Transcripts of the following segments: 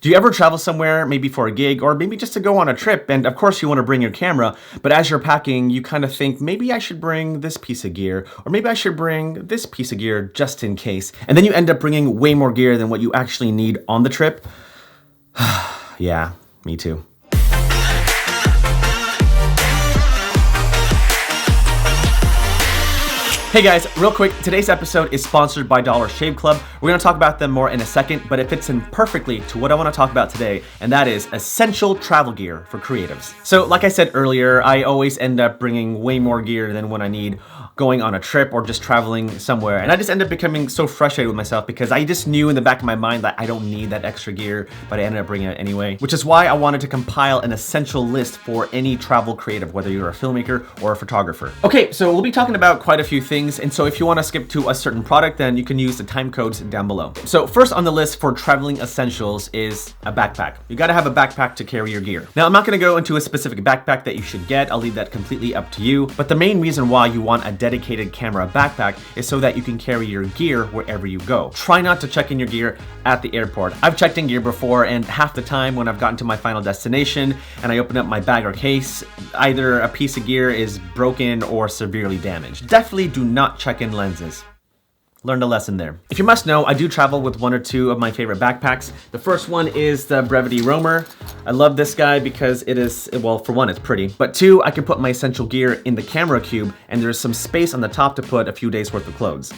Do you ever travel somewhere, maybe for a gig, or maybe just to go on a trip, and of course you want to bring your camera, but as you're packing, you kind of think, maybe I should bring this piece of gear, or maybe I should bring this piece of gear just in case, and then you end up bringing way more gear than what you actually need on the trip? Yeah, me too. Hey guys, real quick, today's episode is sponsored by Dollar Shave Club. We're gonna talk about them more in a second, but it fits in perfectly to what I wanna talk about today, and that is essential travel gear for creatives. So like I said earlier, I always end up bringing way more gear than what I need going on a trip or just traveling somewhere. And I just end up becoming so frustrated with myself because I just knew in the back of my mind that I don't need that extra gear, but I ended up bringing it anyway, which is why I wanted to compile an essential list for any travel creative, whether you're a filmmaker or a photographer. Okay, so we'll be talking about quite a few things, and so if you want to skip to a certain product, then you can use the time codes down below. So first on the list for traveling essentials is a backpack. You gotta have a backpack to carry your gear. Now I'm not gonna go into a specific backpack that you should get, I'll leave that completely up to you, but the main reason why you want a dedicated camera backpack is so that you can carry your gear wherever you go. Try not to check in your gear at the airport. I've checked in gear before, and half the time when I've gotten to my final destination and I open up my bag or case, either a piece of gear is broken or severely damaged. Definitely do not check in lenses. Learned a lesson there. If you must know, I do travel with one or two of my favorite backpacks. The first one is the Brevity Roamer. I love this guy because it is, well, for one, it's pretty, but two, I can put my essential gear in the camera cube and there's some space on the top to put a few days worth of clothes.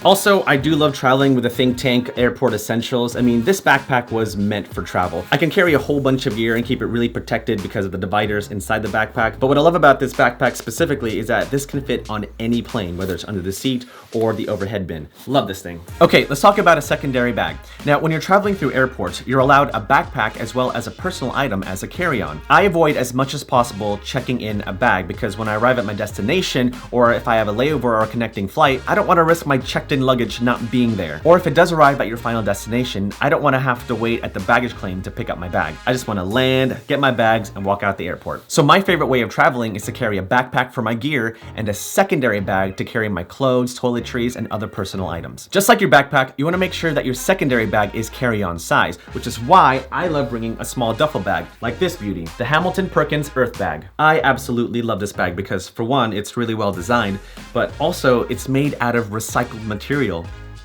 Also, I do love traveling with the Think Tank Airport Essentials. I mean, this backpack was meant for travel. I can carry a whole bunch of gear and keep it really protected because of the dividers inside the backpack. But what I love about this backpack specifically is that this can fit on any plane, whether it's under the seat or the overhead bin. Love this thing. Okay, let's talk about a secondary bag. Now, when you're traveling through airports, you're allowed a backpack as well as a personal item as a carry-on. I avoid as much as possible checking in a bag because when I arrive at my destination, or if I have a layover or a connecting flight, I don't want to risk my checked-in luggage not being there. Or if it does arrive at your final destination, I don't want to have to wait at the baggage claim to pick up my bag. I just want to land, get my bags, and walk out the airport. So my favorite way of traveling is to carry a backpack for my gear and a secondary bag to carry my clothes, toiletries, and other personal items. Just like your backpack, you want to make sure that your secondary bag is carry-on size, which is why I love bringing a small duffel bag like this beauty, the Hamilton Perkins Earth Bag. I absolutely love this bag because for one, it's really well designed, but also it's made out of recycled material.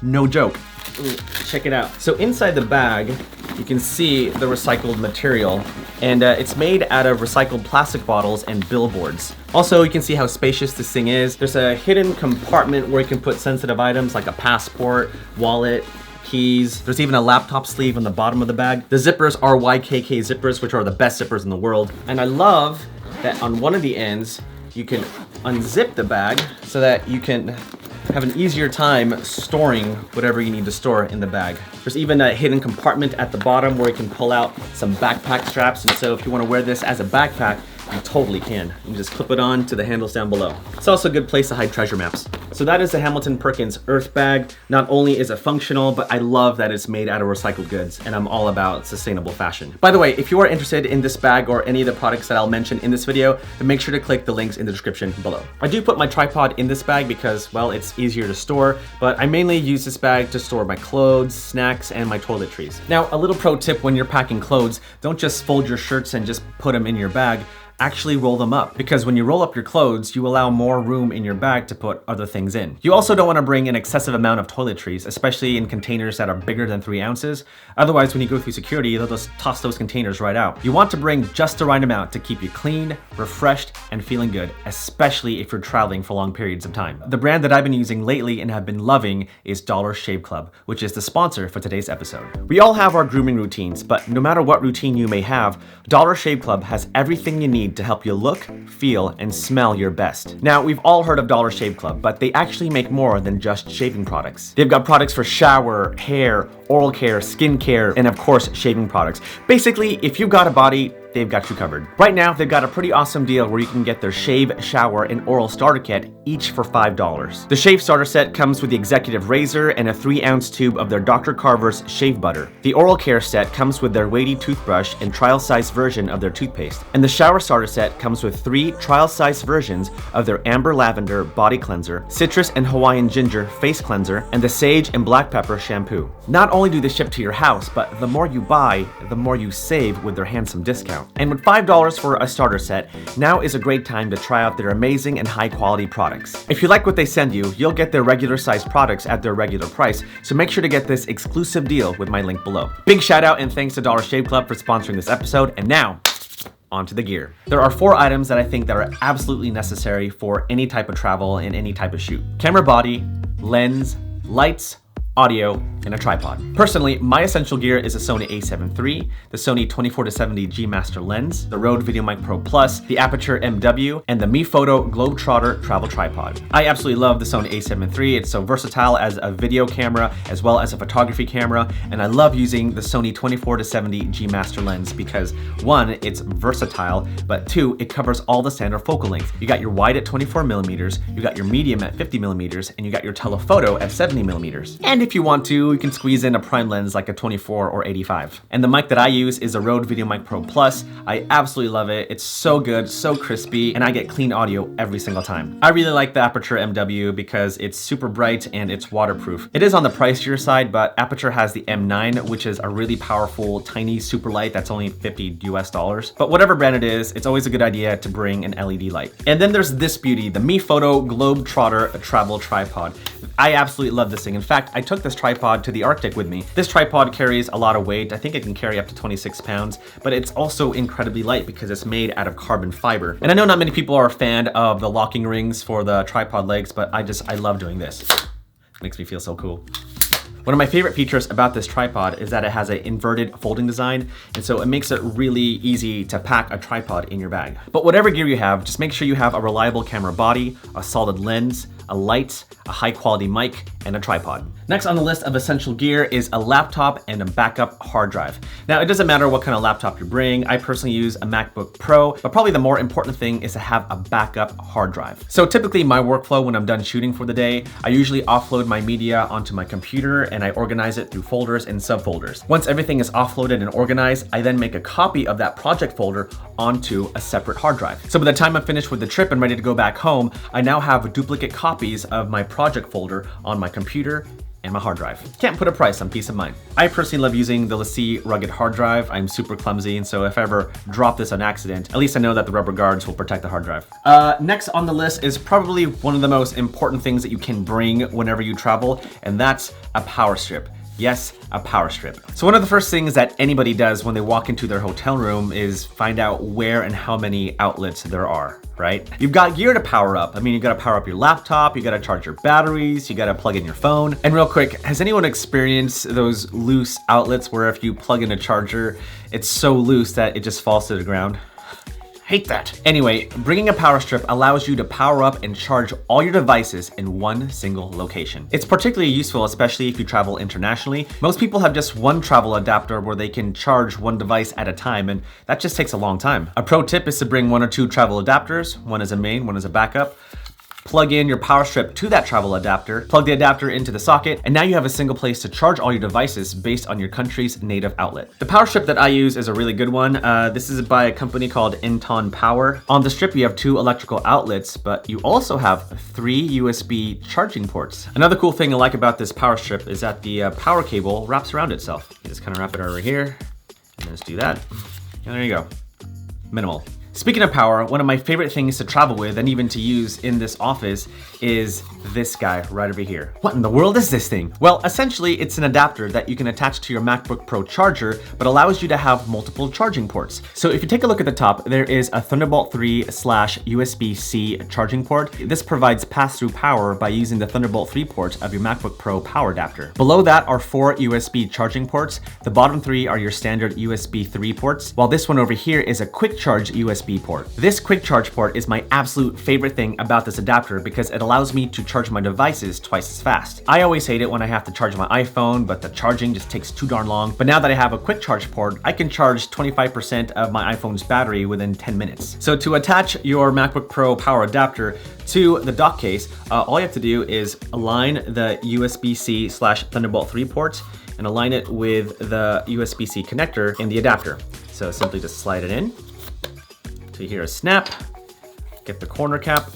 No joke. Ooh, check it out. So inside the bag, you can see the recycled material, and it's made out of recycled plastic bottles and billboards. Also, you can see how spacious this thing is. There's a hidden compartment where you can put sensitive items like a passport, wallet, keys. There's even a laptop sleeve on the bottom of the bag. The zippers are YKK zippers, which are the best zippers in the world. And I love that on one of the ends, you can unzip the bag so that you can have an easier time storing whatever you need to store in the bag. There's even a hidden compartment at the bottom where you can pull out some backpack straps, and so if you want to wear this as a backpack, you totally can. You can just clip it on to the handles down below. It's also a good place to hide treasure maps. So that is the Hamilton Perkins Earth Bag. Not only is it functional, but I love that it's made out of recycled goods, and I'm all about sustainable fashion. By the way, if you are interested in this bag or any of the products that I'll mention in this video, then make sure to click the links in the description below. I do put my tripod in this bag because, well, it's easier to store, but I mainly use this bag to store my clothes, snacks, and my toiletries. Now, a little pro tip when you're packing clothes, don't just fold your shirts and just put them in your bag. Actually roll them up, because when you roll up your clothes, you allow more room in your bag to put other things in. You also don't want to bring an excessive amount of toiletries, especially in containers that are bigger than 3 ounces. Otherwise, when you go through security, they'll just toss those containers right out. You want to bring just the right amount to keep you clean, refreshed, and feeling good, especially if you're traveling for long periods of time. The brand that I've been using lately and have been loving is Dollar Shave Club, which is the sponsor for today's episode. We all have our grooming routines, but no matter what routine you may have, Dollar Shave Club has everything you need to help you look, feel, and smell your best. Now, we've all heard of Dollar Shave Club, but they actually make more than just shaving products. They've got products for shower, hair, oral care, skin care, and of course, shaving products. Basically, if you've got a body, they've got you covered. Right now, they've got a pretty awesome deal where you can get their shave, shower, and oral starter kit each for $5. The shave starter set comes with the executive razor and a 3-ounce tube of their Dr. Carver's shave butter. The oral care set comes with their weighty toothbrush and trial-size version of their toothpaste. And the shower starter set comes with 3 trial-size versions of their amber lavender body cleanser, citrus and Hawaiian ginger face cleanser, and the sage and black pepper shampoo. Not only do they ship to your house, but the more you buy, the more you save with their handsome discount. And with $5 for a starter set, now is a great time to try out their amazing and high quality products. If you like what they send you, you'll get their regular sized products at their regular price, so make sure to get this exclusive deal with my link below. Big shout out and thanks to Dollar Shave Club for sponsoring this episode, and now, onto the gear. There are 4 items that I think that are absolutely necessary for any type of travel and any type of shoot. Camera body, lens, lights, audio, and a tripod. Personally, my essential gear is a Sony a7 III, the Sony 24-70 G Master lens, the Rode VideoMic Pro Plus, the Aputure MW, and the MeFOTO Globetrotter travel tripod. I absolutely love the Sony a7 III. It's so versatile as a video camera as well as a photography camera, and I love using the Sony 24-70 G Master lens because 1, it's versatile, but 2, it covers all the standard focal lengths. You got your wide at 24mm, you got your medium at 50mm, and you got your telephoto at 70mm. And if you want to, you can squeeze in a prime lens like a 24 or 85. And the mic that I use is a Rode VideoMic Pro Plus. I absolutely love it. It's so good, so crispy, and I get clean audio every single time. I really like the Aputure MW because it's super bright and it's waterproof. It is on the pricier side, but Aputure has the M9, which is a really powerful, tiny super light that's only $50 US. But whatever brand it is, it's always a good idea to bring an LED light. And then there's this beauty, the MeFOTO Globetrotter travel tripod. I absolutely love this thing. In fact, I took this tripod to the Arctic with me. This tripod carries a lot of weight. I think it can carry up to 26 pounds, but it's also incredibly light because it's made out of carbon fiber. And I know not many people are a fan of the locking rings for the tripod legs, but I love doing this. It makes me feel so cool. One of my favorite features about this tripod is that it has an inverted folding design, and so it makes it really easy to pack a tripod in your bag. But whatever gear you have, just make sure you have a reliable camera body, a solid lens, a light, a high quality mic, and a tripod. Next on the list of essential gear is a laptop and a backup hard drive. Now, it doesn't matter what kind of laptop you bring. I personally use a MacBook Pro, but probably the more important thing is to have a backup hard drive. So typically my workflow when I'm done shooting for the day, I usually offload my media onto my computer and I organize it through folders and subfolders. Once everything is offloaded and organized, I then make a copy of that project folder onto a separate hard drive. So by the time I'm finished with the trip and ready to go back home, I now have duplicate copies of my project folder on my computer and my hard drive. Can't put a price on peace of mind. I personally love using the LaCie rugged hard drive. I'm super clumsy, and so if I ever drop this on accident, at least I know that the rubber guards will protect the hard drive. Next on the list is probably one of the most important things that you can bring whenever you travel, and that's a power strip. Yes, a power strip. So one of the first things that anybody does when they walk into their hotel room is find out where and how many outlets there are, right? You've got gear to power up. I mean, you gotta power up your laptop, you gotta charge your batteries, you gotta plug in your phone. And real quick, has anyone experienced those loose outlets where if you plug in a charger, it's so loose that it just falls to the ground? Hate that. Anyway, bringing a power strip allows you to power up and charge all your devices in one single location. It's particularly useful, especially if you travel internationally. Most people have just one travel adapter where they can charge one device at a time, and that just takes a long time. A pro tip is to bring 1 or 2 travel adapters, one as a main, one as a backup. Plug in your power strip to that travel adapter, plug the adapter into the socket, and now you have a single place to charge all your devices based on your country's native outlet. The power strip that I use is a really good one. This is by a company called Inton Power. On the strip, you have 2 electrical outlets, but you also have 3 USB charging ports. Another cool thing I like about this power strip is that the power cable wraps around itself. You just kind of wrap it over here, and just do that. And there you go. Minimal. Speaking of power, one of my favorite things to travel with and even to use in this office is this guy right over here. What in the world is this thing? Well, essentially it's an adapter that you can attach to your MacBook Pro charger, but allows you to have multiple charging ports. So if you take a look at the top, there is a Thunderbolt 3/USB-C charging port. This provides pass-through power by using the Thunderbolt 3 port of your MacBook Pro power adapter. Below that are 4 USB charging ports. The bottom 3 are your standard USB 3 ports, while this one over here is a quick charge USB USB port. This quick charge port is my absolute favorite thing about this adapter because it allows me to charge my devices twice as fast. I always hate it when I have to charge my iPhone, but the charging just takes too darn long. But now that I have a quick charge port, I can charge 25% of my iPhone's battery within 10 minutes. So to attach your MacBook Pro power adapter to the dock case, all you have to do is align the USB-C/Thunderbolt 3 port and align it with the USB-C connector in the adapter. So simply just slide it in till you hear a snap, get the corner cap,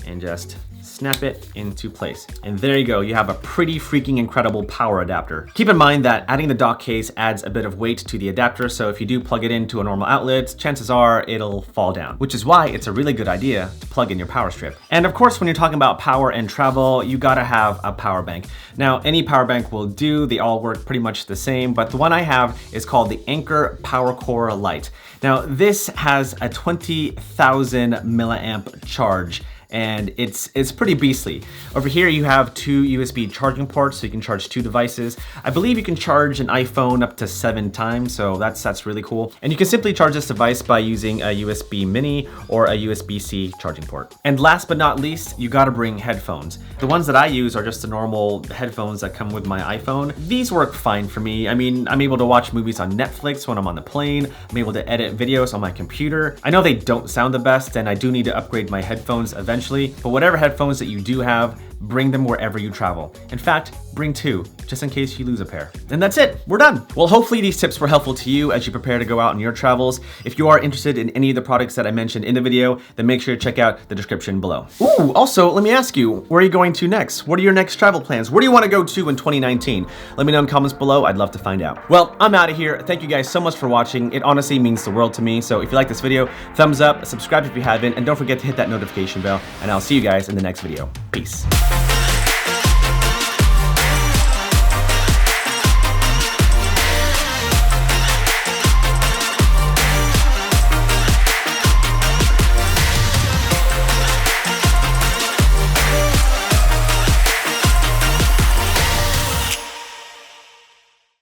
and just snap it into place. And there you go, you have a pretty freaking incredible power adapter. Keep in mind that adding the dock case adds a bit of weight to the adapter, so if you do plug it into a normal outlet, chances are it'll fall down, which is why it's a really good idea to plug in your power strip. And of course, when you're talking about power and travel, you gotta have a power bank. Now, any power bank will do, they all work pretty much the same, but the one I have is called the Anker PowerCore Lite. Now, this has a 20,000 milliamp charge, and it's pretty beastly. Over here you have two USB charging ports, so you can charge two devices. I believe you can charge an iPhone up to 7 times, so that's really cool. And you can simply charge this device by using a USB mini or a USB-C charging port. And last but not least, you gotta bring headphones. The ones that I use are just the normal headphones that come with my iPhone. These work fine for me. I mean, I'm able to watch movies on Netflix when I'm on the plane. I'm able to edit videos on my computer. I know they don't sound the best, and I do need to upgrade my headphones eventually, but whatever headphones that you do have, bring them wherever you travel. In fact, bring 2, just in case you lose a pair. And that's it, we're done. Well, hopefully these tips were helpful to you as you prepare to go out on your travels. If you are interested in any of the products that I mentioned in the video, then make sure to check out the description below. Ooh, also, let me ask you, where are you going to next? What are your next travel plans? Where do you want to go to in 2019? Let me know in the comments below, I'd love to find out. Well, I'm out of here. Thank you guys so much for watching. It honestly means the world to me. So if you like this video, thumbs up, subscribe if you haven't, and don't forget to hit that notification bell, and I'll see you guys in the next video. Peace.